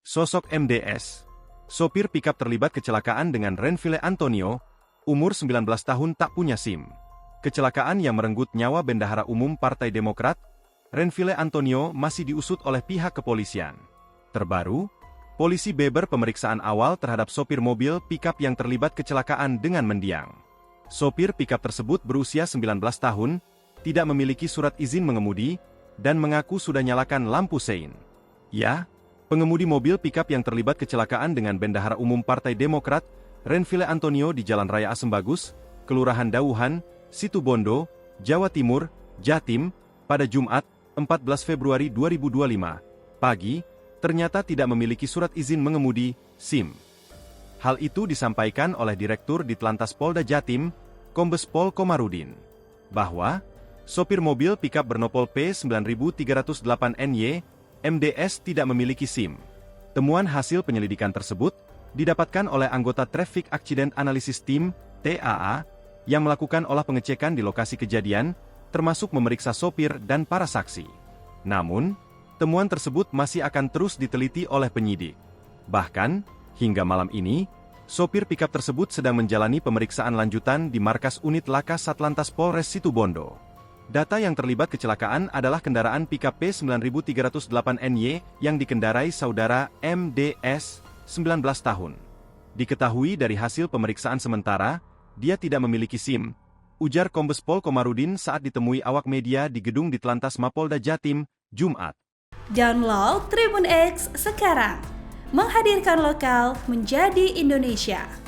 Sosok MDS. Sopir pikap terlibat kecelakaan dengan Renville Antonio, umur 19 tahun tak punya SIM. Kecelakaan yang merenggut nyawa Bendahara Umum Partai Demokrat, Renville Antonio masih diusut oleh pihak kepolisian. Terbaru, polisi beber pemeriksaan awal terhadap sopir mobil pikap yang terlibat kecelakaan dengan mendiang. Sopir pikap tersebut berusia 19 tahun, tidak memiliki surat izin mengemudi, dan mengaku sudah nyalakan lampu sein. Ya, pengemudi mobil pikap yang terlibat kecelakaan dengan Bendahara Umum Partai Demokrat, Renville Antonio di Jalan Raya Asembagus, Kelurahan Dauhan, Situbondo, Jawa Timur, Jatim, pada Jumat, 14 Februari 2025, pagi, ternyata tidak memiliki surat izin mengemudi, SIM. Hal itu disampaikan oleh Direktur Ditlantas Polda Jatim, Kombes Pol Komarudin, bahwa sopir mobil pikap bernopol P9308NY, MDS tidak memiliki SIM. Temuan hasil penyelidikan tersebut didapatkan oleh anggota Traffic Accident Analysis Team, TAA, yang melakukan olah pengecekan di lokasi kejadian, termasuk memeriksa sopir dan para saksi. Namun, temuan tersebut masih akan terus diteliti oleh penyidik. Bahkan, hingga malam ini, sopir pikap tersebut sedang menjalani pemeriksaan lanjutan di markas unit Laka Satlantas Polres Situbondo. Data yang terlibat kecelakaan adalah kendaraan pikap P9308NY yang dikendarai saudara MDS, 19 tahun. Diketahui dari hasil pemeriksaan sementara, dia tidak memiliki SIM, ujar Kombes Pol Komarudin saat ditemui awak media di gedung Ditlantas Mapolda Jatim, Jumat. Download Tribun X sekarang, menghadirkan lokal menjadi Indonesia.